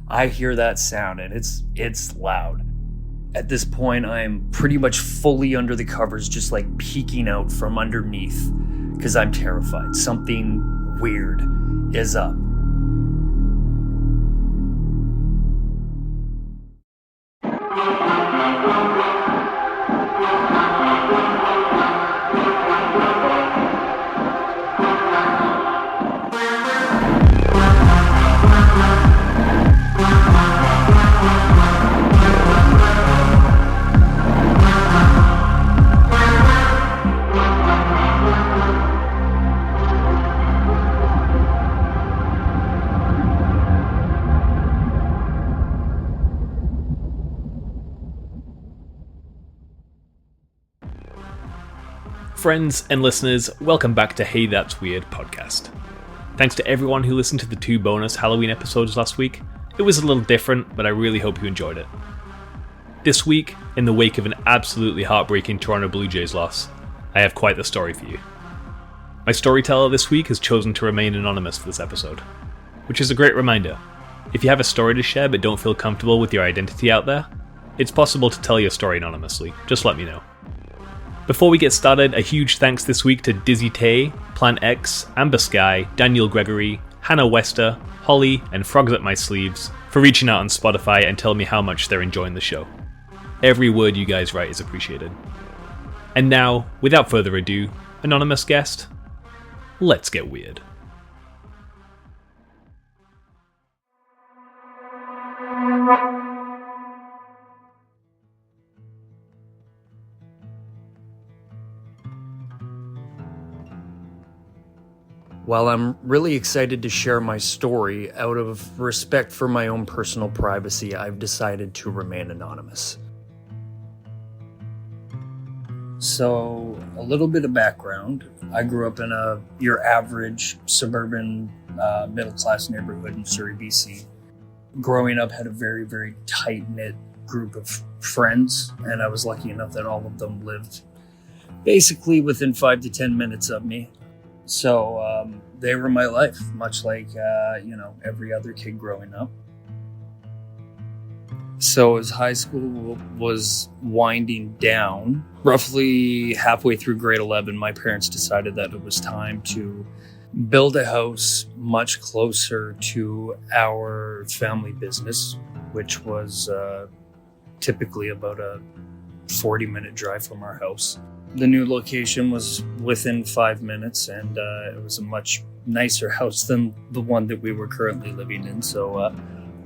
I hear that sound and it's loud. At this point, I'm pretty much fully under the covers, just like peeking out from underneath because I'm terrified. Something weird is up. Friends and listeners, welcome back to Hey That's Weird podcast. Thanks to everyone who listened to the 2 bonus Halloween episodes last week. It was a little different, but I really hope you enjoyed it. This week, in the wake of an absolutely heartbreaking Toronto Blue Jays loss, I have quite the story for you. My storyteller this week has chosen to remain anonymous for this episode, which is a great reminder. If you have a story to share but don't feel comfortable with your identity out there, it's possible to tell your story anonymously. Just let me know. Before we get started, a huge thanks this week to Dizzy Tay, Plant X, Amber Sky, Daniel Gregory, Hannah Wester, Holly, and Frogs at My Sleeves for reaching out on Spotify and telling me how much they're enjoying the show. Every word you guys write is appreciated. And now, without further ado, anonymous guest, let's get weird. While I'm really excited to share my story, out of respect for my own personal privacy, I've decided to remain anonymous. So, a little bit of background. I grew up in your average suburban middle-class neighborhood in Surrey, BC. Growing up, had a very, very tight-knit group of friends, and I was lucky enough that all of them lived basically within 5 to 10 minutes of me. So they were my life, much like, every other kid growing up. So as high school was winding down, roughly halfway through grade 11, my parents decided that it was time to build a house much closer to our family business, which was typically about a 40-minute drive from our house. The new location was within 5 minutes, and it was a much nicer house than the one that we were currently living in. So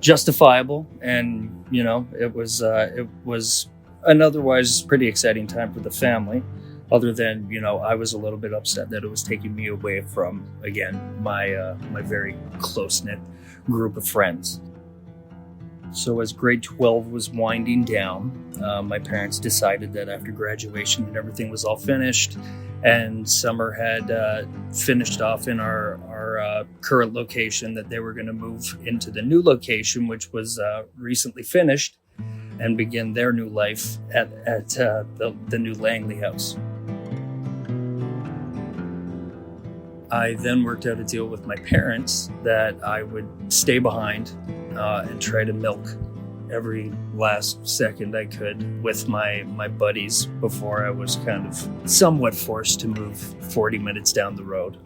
justifiable, and it was an otherwise pretty exciting time for the family. Other than I was a little bit upset that it was taking me away from, again, my very close-knit group of friends. So as grade 12 was winding down, my parents decided that after graduation and everything was all finished and summer had finished off in our current location, that they were going to move into the new location, which was recently finished, and begin their new life at the new Langley house. I then worked out a deal with my parents that I would stay behind and try to milk every last second I could with my buddies before I was kind of somewhat forced to move 40 minutes down the road.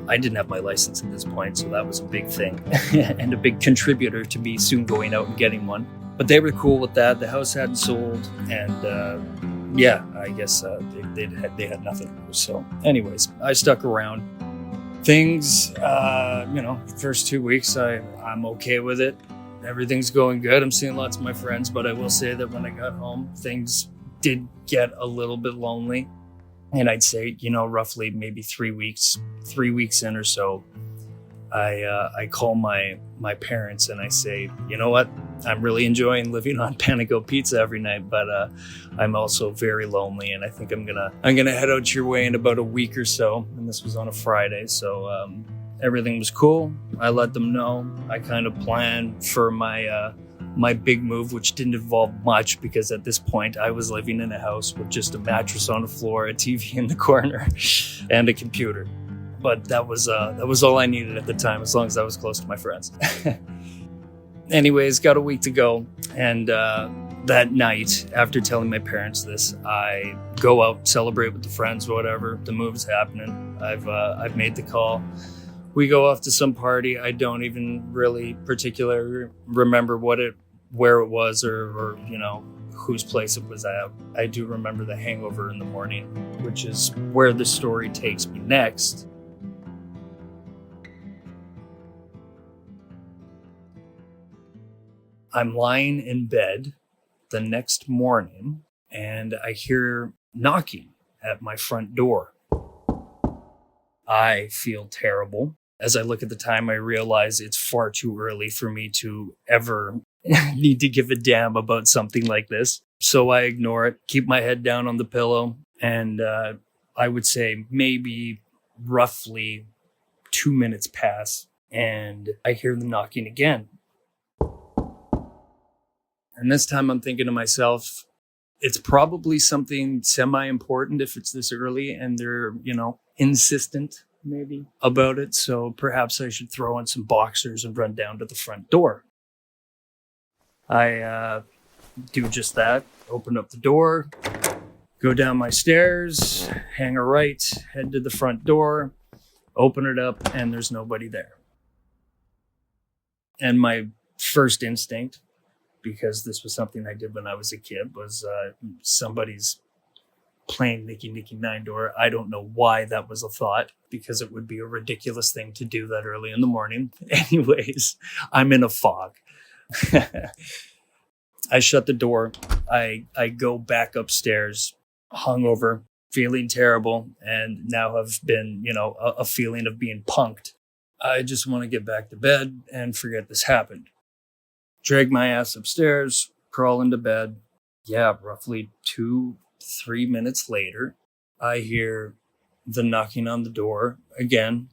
I didn't have my license at this point, so that was a big thing and a big contributor to me soon going out and getting one. But they were cool with that. The house hadn't sold, and I guess they had nothing to lose. So anyways, I stuck around. Things, first 2 weeks, I'm okay with it. Everything's going good. I'm seeing lots of my friends, but I will say that when I got home, things did get a little bit lonely. And I'd say, roughly maybe 3 weeks in or so, I call my parents and I say, you know what? I'm really enjoying living on Panago pizza every night, but I'm also very lonely, and I think I'm gonna head out your way in about a week or so. And this was on a Friday, so everything was cool. I let them know. I kind of planned for my big move, which didn't involve much because at this point I was living in a house with just a mattress on the floor, a TV in the corner, and a computer. But that was all I needed at the time, as long as I was close to my friends. Anyways, got a week to go. And that night, after telling my parents this, I go out, celebrate with the friends, whatever. The move's happening. I've made the call. We go off to some party. I don't even really particularly remember where it was or whose place it was at. I do remember the hangover in the morning, which is where the story takes me next. I'm lying in bed the next morning and I hear knocking at my front door. I feel terrible. As I look at the time, I realize it's far too early for me to ever need to give a damn about something like this. So I ignore it, keep my head down on the pillow, and I would say maybe roughly 2 minutes pass, and I hear the knocking again. And this time I'm thinking to myself, it's probably something semi-important if it's this early and they're, insistent maybe about it. So perhaps I should throw on some boxers and run down to the front door. I do just that, open up the door, go down my stairs, hang a right, head to the front door, open it up, and there's nobody there. And my first instinct, because this was something I did when I was a kid, was somebody's playing Nicky Nicky Nine Door. I don't know why that was a thought, because it would be a ridiculous thing to do that early in the morning. Anyways, I'm in a fog. I shut the door. I go back upstairs, hungover, feeling terrible, and now have been, a feeling of being punked. I just want to get back to bed and forget this happened. Drag my ass upstairs, crawl into bed. Yeah, roughly 2-3 minutes later, I hear the knocking on the door again.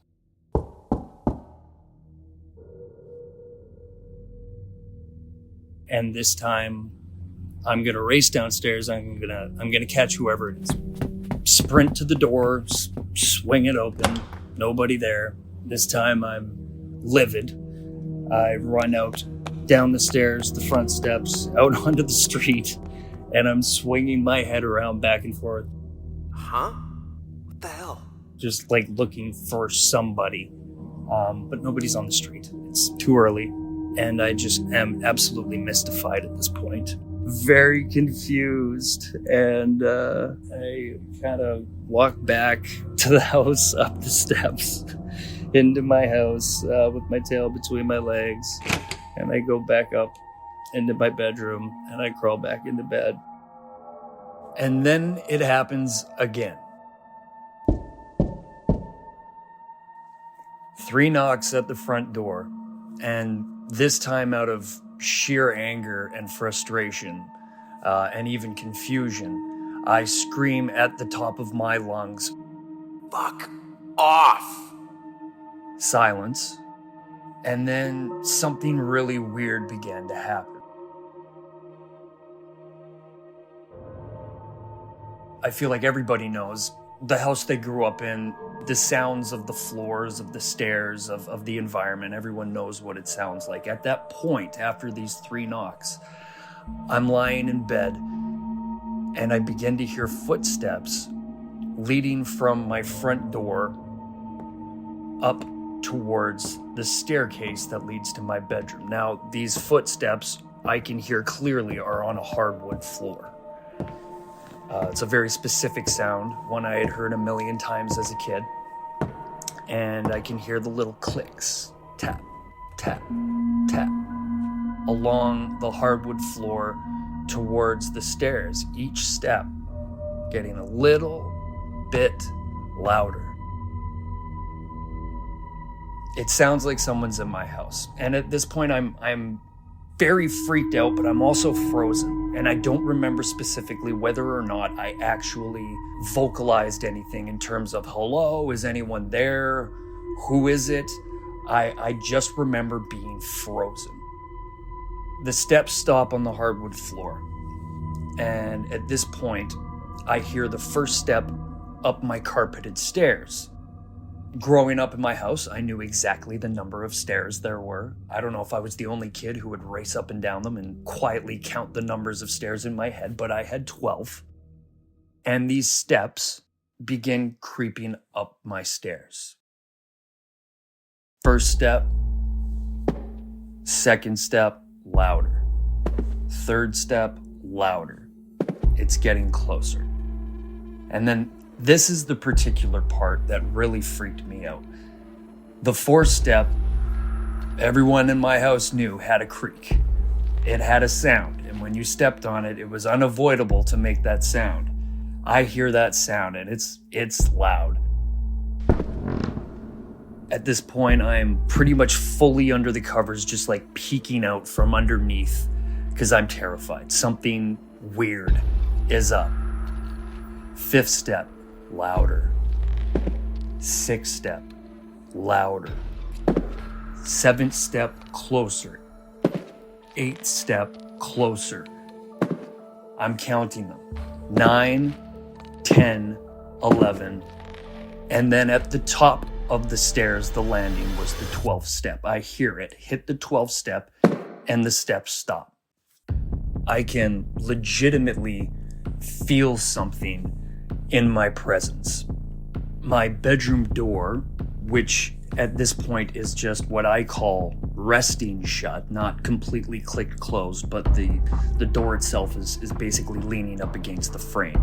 And this time, I'm gonna race downstairs. I'm gonna catch whoever it is. Sprint to the door, swing it open. Nobody there. This time, I'm livid. I run out down the stairs, the front steps, out onto the street, and I'm swinging my head around back and forth. Huh? What the hell? Just like looking for somebody. But nobody's on the street. It's too early. And I just am absolutely mystified at this point. Very confused. And I kind of walk back to the house, up the steps, into my house with my tail between my legs. And I go back up into my bedroom and I crawl back into bed. And then it happens again. 3 knocks at the front door. And this time out of sheer anger and frustration and even confusion, I scream at the top of my lungs, "Fuck off!" Silence. And then something really weird began to happen. I feel like everybody knows the house they grew up in, the sounds of the floors, of the stairs, of the environment. Everyone knows what it sounds like. At that point, after these 3 knocks, I'm lying in bed and I begin to hear footsteps leading from my front door up towards the staircase that leads to my bedroom. Now, these footsteps I can hear clearly are on a hardwood floor. It's a very specific sound, one I had heard a million times as a kid. And I can hear the little clicks, tap, tap, tap, along the hardwood floor towards the stairs, each step getting a little bit louder. It sounds like someone's in my house. And at this point, I'm very freaked out, but I'm also frozen. And I don't remember specifically whether or not I actually vocalized anything in terms of, hello, is anyone there? Who is it? I just remember being frozen. The steps stop on the hardwood floor. And at this point, I hear the first step up my carpeted stairs. Growing up in my house, I knew exactly the number of stairs there were. I don't know if I was the only kid who would race up and down them and quietly count the numbers of stairs in my head, but I had 12. And these steps begin creeping up my stairs. First step, second step, louder. Third step, louder. It's getting closer. And then this is the particular part that really freaked me out. The fourth step, everyone in my house knew had a creak. It had a sound, and when you stepped on it, it was unavoidable to make that sound. I hear that sound, and it's loud. At this point, I'm pretty much fully under the covers, just like peeking out from underneath, because I'm terrified. Something weird is up. Fifth step, louder. Sixth step, louder. Seventh step, closer. Eighth step, closer. I'm counting them. 9, 10, 11. And then at the top of the stairs, the landing was the 12th step. I hear it hit the 12th step, and the steps stop. I can legitimately feel something in my presence. My bedroom door, which at this point is just what I call resting shut, not completely clicked closed, but the door itself is basically leaning up against the frame.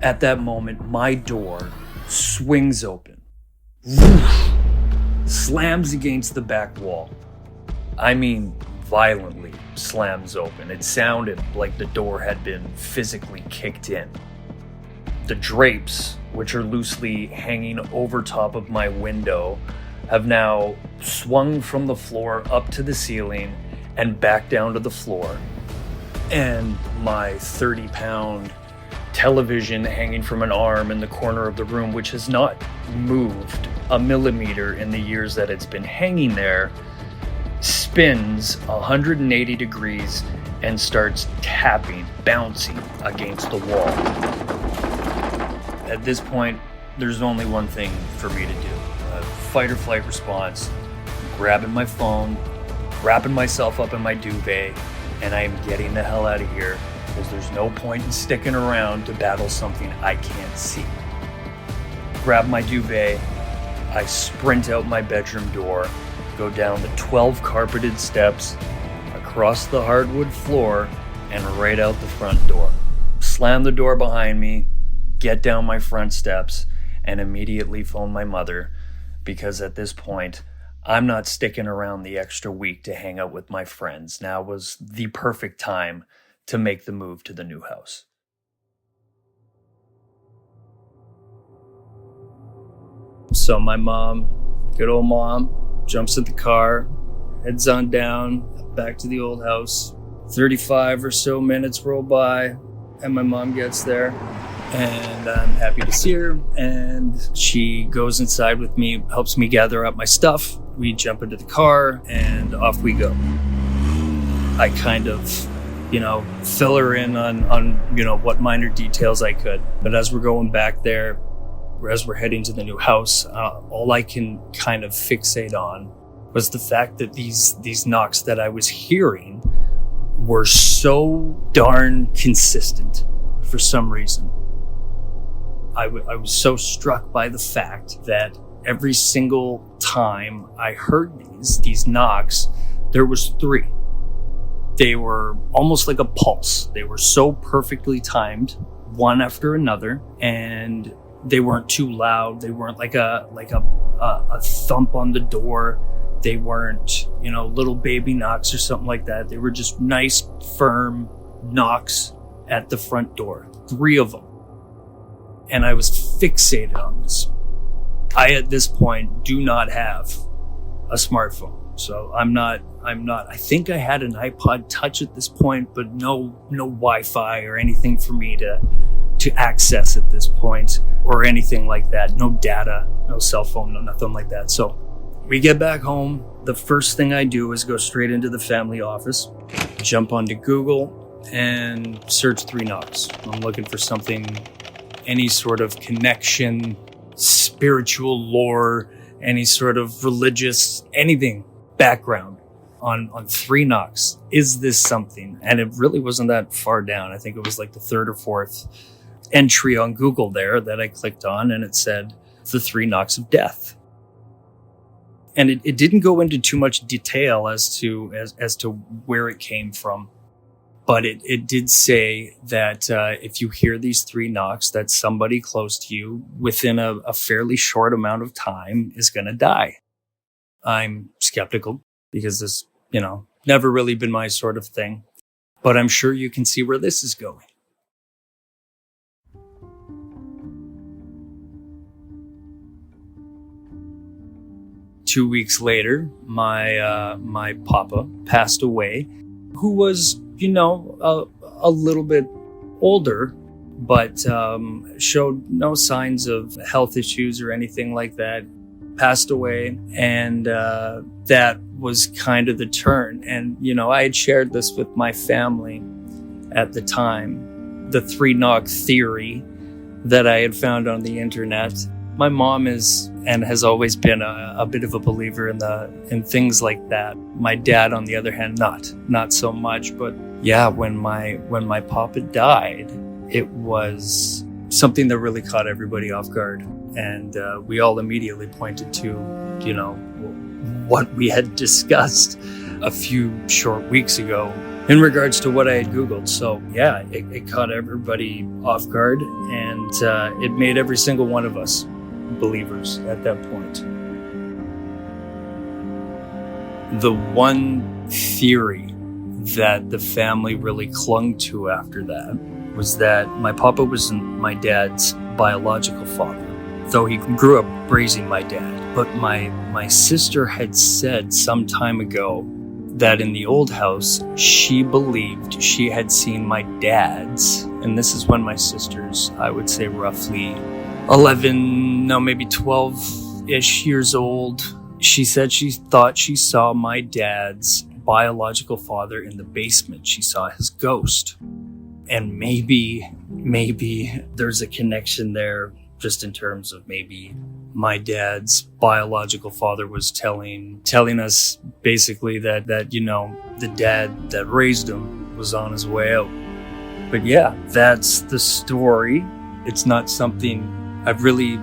At that moment, my door swings open, slams against the back wall. I mean, violently slams open. It sounded like the door had been physically kicked in. The drapes, which are loosely hanging over top of my window, have now swung from the floor up to the ceiling and back down to the floor. And my 30-pound television hanging from an arm in the corner of the room, which has not moved a millimeter in the years that it's been hanging there, spins 180 degrees and starts tapping, bouncing against the wall. At this point, there's only one thing for me to do. A fight or flight response, grabbing my phone, wrapping myself up in my duvet, and I am getting the hell out of here, because there's no point in sticking around to battle something I can't see. Grab my duvet, I sprint out my bedroom door, go down the 12 carpeted steps, across the hardwood floor, and right out the front door. Slam the door behind me, get down my front steps, and immediately phone my mother, because at this point, I'm not sticking around the extra week to hang out with my friends. Now was the perfect time to make the move to the new house. So my mom, good old mom, jumps in the car, heads on down, back to the old house. 35 or so minutes roll by, and my mom gets there. And I'm happy to see her, and she goes inside with me, helps me gather up my stuff. We jump into the car, and off we go. I kind of, fill her in on what minor details I could. But as we're going back there, as we're heading to the new house, all I can kind of fixate on was the fact that these knocks that I was hearing were so darn consistent for some reason. I was so struck by the fact that every single time I heard these knocks, there was 3. They were almost like a pulse. They were so perfectly timed, one after another, and they weren't too loud. They weren't like a thump on the door. They weren't, little baby knocks or something like that. They were just nice, firm knocks at the front door. 3 of them. And I was fixated on this. I, at this point, do not have a smartphone. So I'm not, I think I had an iPod Touch at this point, but no Wi-Fi or anything for me to access at this point or anything like that. No data, no cell phone, no nothing like that. So we get back home. The first thing I do is go straight into the family office, jump onto Google and search 3 knocks. I'm looking for something, any sort of connection spiritual lore, any sort of religious, anything background on three knocks. Is this something? And it really wasn't that far down. I think it was like the third or fourth entry on Google there that I clicked on, and it said the three knocks of death. And it didn't go into too much detail as to where it came from. But it did say that if you hear these three knocks, that somebody close to you within a fairly short amount of time is going to die. I'm skeptical because this, never really been my sort of thing. But I'm sure you can see where this is going. Two weeks later, my papa passed away, who was, a little bit older, but showed no signs of health issues or anything like that. Passed away, and that was kind of the turn. And, I had shared this with my family at the time, the three knock theory that I had found on the internet. My mom is and has always been a bit of a believer in things like that. My dad, on the other hand, not so much. But yeah, when my papa died, it was something that really caught everybody off guard, and we all immediately pointed to what we had discussed a few short weeks ago in regards to what I had Googled. So yeah, it caught everybody off guard, and it made every single one of us believers at that point. The one theory that the family really clung to after that was that my papa wasn't my dad's biological father, though he grew up raising my dad. But my sister had said some time ago that in the old house, she believed she had seen my dad's, and this is when my sister's, I would say roughly 12-ish years old. She said she thought she saw my dad's biological father in the basement. She saw his ghost. And maybe there's a connection there, just in terms of maybe my dad's biological father was telling us basically that the dad that raised him was on his way out. But yeah, that's the story. It's not something I've really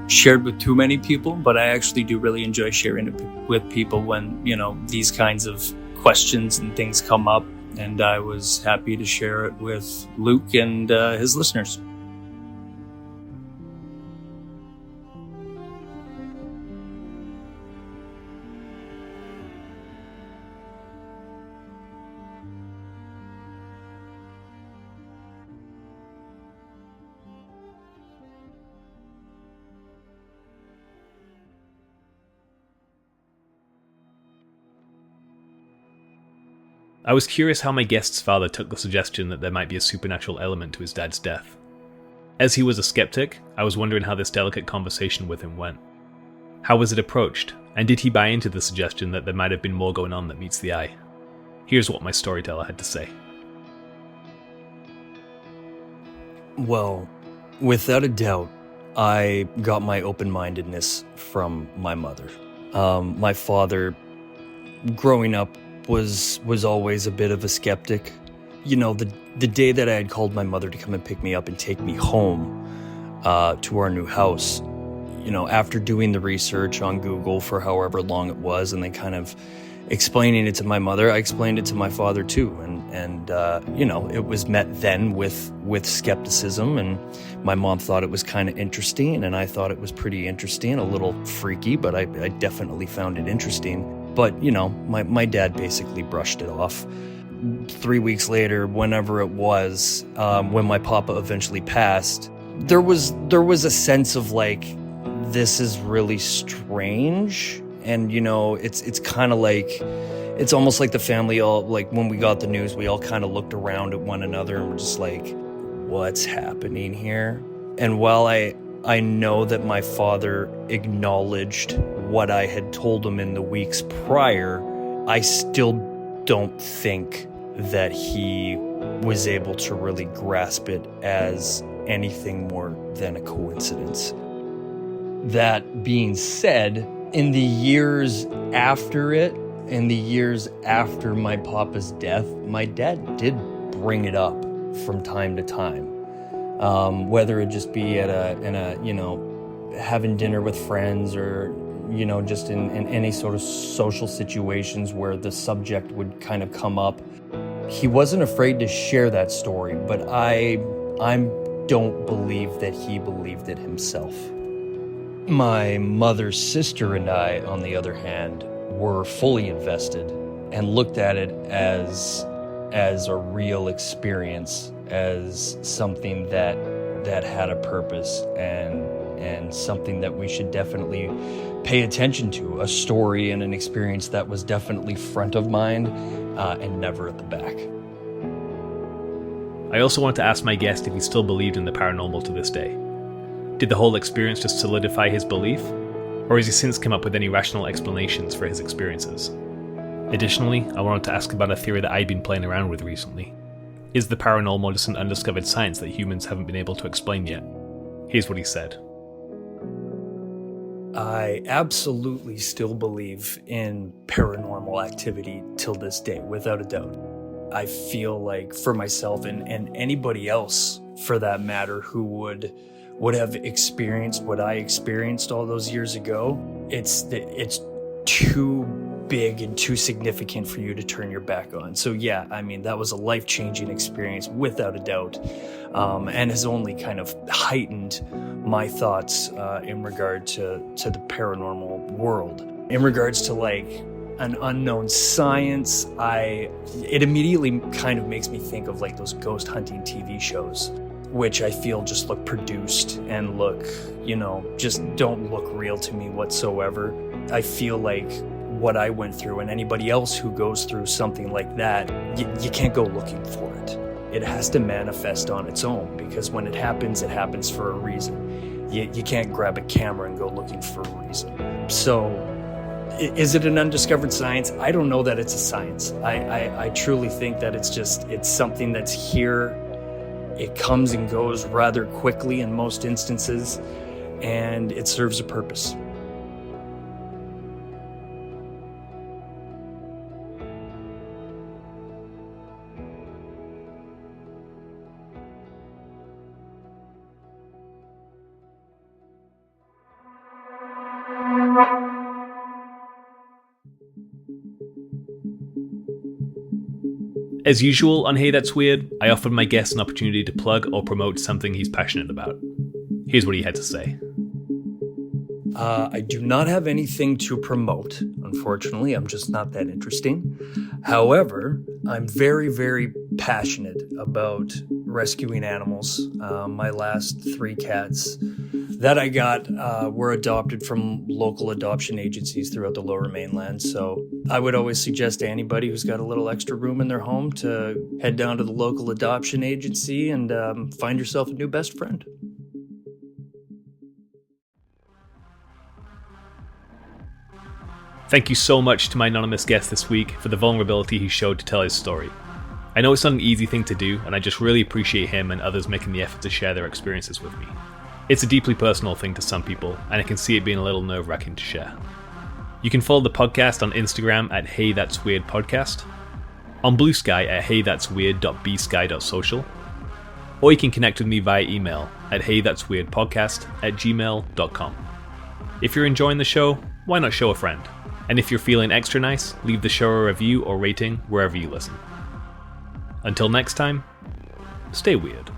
shared with too many people, but I actually do really enjoy sharing it with people when, these kinds of questions and things come up. And I was happy to share it with Luc and his listeners. I was curious how my guest's father took the suggestion that there might be a supernatural element to his dad's death. As he was a skeptic, I was wondering how this delicate conversation with him went. How was it approached, and did he buy into the suggestion that there might have been more going on that meets the eye? Here's what my storyteller had to say. Well, without a doubt, I got my open-mindedness from my mother. My father, growing up, was always a bit of a skeptic. The day that I had called my mother to come and pick me up and take me home to our new house, after doing the research on Google for however long it was, and then kind of explaining it to my mother, I explained it to my father too. And it was met then with skepticism, and my mom thought it was kind of interesting, and I thought it was pretty interesting, a little freaky, but I definitely found it interesting. But, my dad basically brushed it off. 3 weeks later, whenever it was, when my papa eventually passed, there was a sense of like, this is really strange. And, it's kind of like, it's almost like the family all, like when we got the news, we all kind of looked around at one another and were just like, what's happening here? And while I know that my father acknowledged what I had told him in the weeks prior, I still don't think that he was able to really grasp it as anything more than a coincidence. That being said, in the years after it, in the years after my papa's death, my dad did bring it up from time to time. Whether it just be at having dinner with friends or, just in any sort of social situations where the subject would kind of come up. He wasn't afraid to share that story, but I don't believe that he believed it himself. My mother's sister and I, on the other hand, were fully invested and looked at it as a real experience, as something that had a purpose and something that we should definitely pay attention to, a story and an experience that was definitely front of mind and never at the back. I also wanted to ask my guest if he still believed in the paranormal to this day. Did the whole experience just solidify his belief, or has he since come up with any rational explanations for his experiences? Additionally, I wanted to ask about a theory that I've been playing around with recently. Is the paranormal just an undiscovered science that humans haven't been able to explain yet? Here's what he said. I absolutely still believe in paranormal activity till this day, without a doubt. I feel like for myself and anybody else, for that matter, who would have experienced what I experienced all those years ago, it's too big and too significant for you to turn your back on. So yeah, I mean, that was a life-changing experience without a doubt, and has only kind of heightened my thoughts in regard to the paranormal world. In regards to like an unknown science, it immediately kind of makes me think of like those ghost hunting TV shows, which I feel just look produced and look, just don't look real to me whatsoever. I feel like what I went through and anybody else who goes through something like that, you can't go looking for it. It has to manifest on its own, because when it happens for a reason. You can't grab a camera and go looking for a reason. So is it an undiscovered science? I don't know that it's a science. I truly think that it's something that's here. It comes and goes rather quickly in most instances, and it serves a purpose. As usual on Hey That's Weird, I offered my guest an opportunity to plug or promote something he's passionate about. Here's what he had to say. I do not have anything to promote, unfortunately. I'm just not that interesting. However, I'm very, very passionate about rescuing animals. My last 3 cats that I got were adopted from local adoption agencies throughout the Lower Mainland. So I would always suggest to anybody who's got a little extra room in their home to head down to the local adoption agency and find yourself a new best friend. Thank you so much to my anonymous guest this week for the vulnerability he showed to tell his story. I know it's not an easy thing to do, and I just really appreciate him and others making the effort to share their experiences with me. It's a deeply personal thing to some people, and I can see it being a little nerve-wracking to share. You can follow the podcast on Instagram at HeyThat'sWeirdPodcast, on Blue Sky at HeyThat'sWeird.bsky.social, or you can connect with me via email at HeyThat'sWeirdPodcast@gmail.com. If you're enjoying the show, why not show a friend? And if you're feeling extra nice, leave the show a review or rating wherever you listen. Until next time, stay weird.